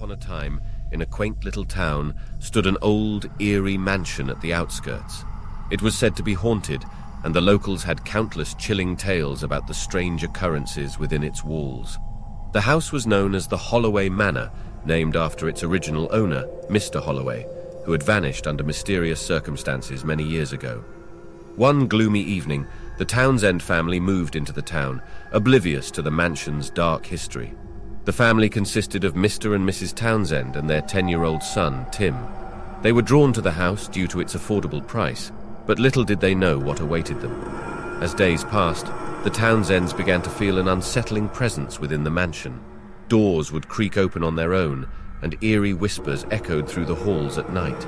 upon a time, in a quaint little town, stood an old, eerie mansion at the outskirts. It was said to be haunted, and the locals had countless chilling tales about the strange occurrences within its walls. The house was known as the Holloway Manor, named after its original owner, Mr. Holloway, who had vanished under mysterious circumstances many years ago. One gloomy evening, the Townsend family moved into the town, oblivious to the mansion's dark history. The family consisted of Mr. and Mrs. Townsend and their 10-year-old son, Tim. They were drawn to the house due to its affordable price, but little did they know what awaited them. As days passed, the Townsends began to feel an unsettling presence within the mansion. Doors would creak open on their own, and eerie whispers echoed through the halls at night.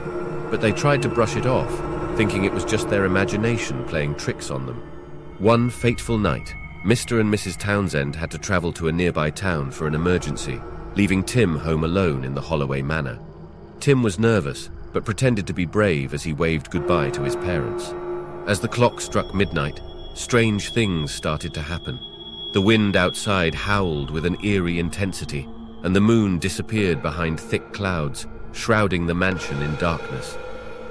But they tried to brush it off, thinking it was just their imagination playing tricks on them. One fateful night, Mr. and Mrs. Townsend had to travel to a nearby town for an emergency, leaving Tim home alone in the Holloway Manor. Tim was nervous, but pretended to be brave as he waved goodbye to his parents. As the clock struck midnight, strange things started to happen. The wind outside howled with an eerie intensity, and the moon disappeared behind thick clouds, shrouding the mansion in darkness.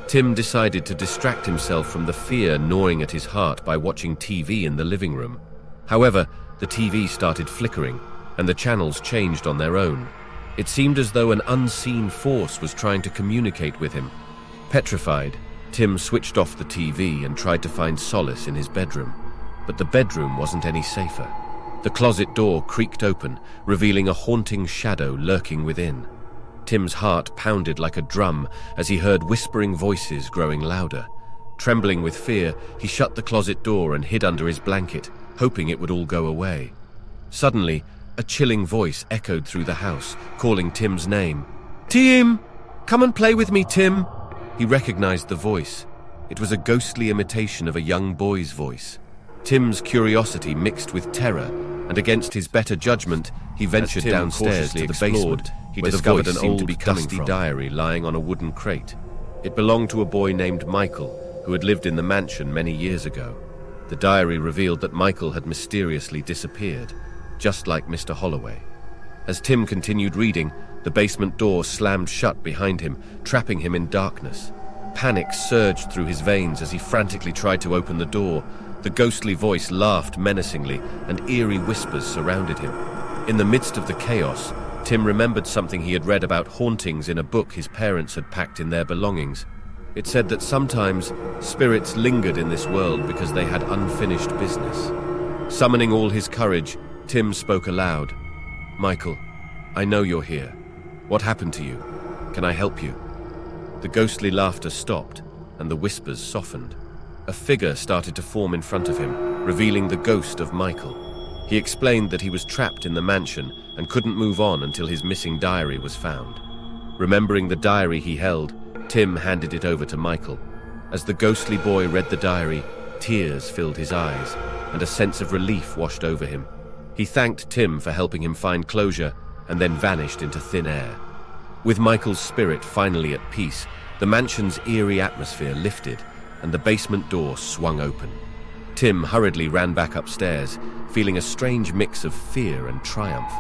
Tim decided to distract himself from the fear gnawing at his heart by watching TV in the living room. However, the TV started flickering, and the channels changed on their own. It seemed as though an unseen force was trying to communicate with him. Petrified, Tim switched off the TV and tried to find solace in his bedroom. But the bedroom wasn't any safer. The closet door creaked open, revealing a haunting shadow lurking within. Tim's heart pounded like a drum as he heard whispering voices growing louder. Trembling with fear, he shut the closet door and hid under his blanket, hoping it would all go away. Suddenly, a chilling voice echoed through the house, calling Tim's name. "Tim! Come and play with me, Tim!" He recognized the voice. It was a ghostly imitation of a young boy's voice. Tim's curiosity mixed with terror, and against his better judgment, he ventured downstairs to the basement. He discovered an old, dusty diary lying on a wooden crate. It belonged to a boy named Michael, who had lived in the mansion many years ago. The diary revealed that Michael had mysteriously disappeared, just like Mr. Holloway. As Tim continued reading, the basement door slammed shut behind him, trapping him in darkness. Panic surged through his veins as he frantically tried to open the door. The ghostly voice laughed menacingly, and eerie whispers surrounded him. In the midst of the chaos, Tim remembered something he had read about hauntings in a book his parents had packed in their belongings. It said that sometimes spirits lingered in this world because they had unfinished business. Summoning all his courage, Tim spoke aloud. "Michael, I know you're here. What happened to you? Can I help you?" The ghostly laughter stopped, and the whispers softened. A figure started to form in front of him, revealing the ghost of Michael. He explained that he was trapped in the mansion and couldn't move on until his missing diary was found. Remembering the diary he held, Tim handed it over to Michael. As the ghostly boy read the diary, tears filled his eyes, and a sense of relief washed over him. He thanked Tim for helping him find closure, and then vanished into thin air. With Michael's spirit finally at peace, the mansion's eerie atmosphere lifted, and the basement door swung open. Tim hurriedly ran back upstairs, feeling a strange mix of fear and triumph.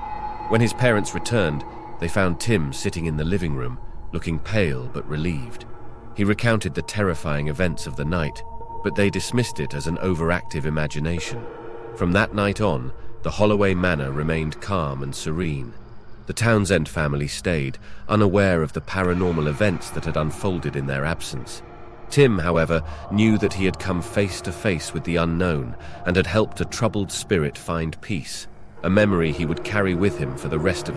When his parents returned, they found Tim sitting in the living room, looking pale but relieved. He recounted the terrifying events of the night, but they dismissed it as an overactive imagination. From that night on, the Holloway Manor remained calm and serene. The Townsend family stayed, unaware of the paranormal events that had unfolded in their absence. Tim, however, knew that he had come face to face with the unknown and had helped a troubled spirit find peace, a memory he would carry with him for the rest of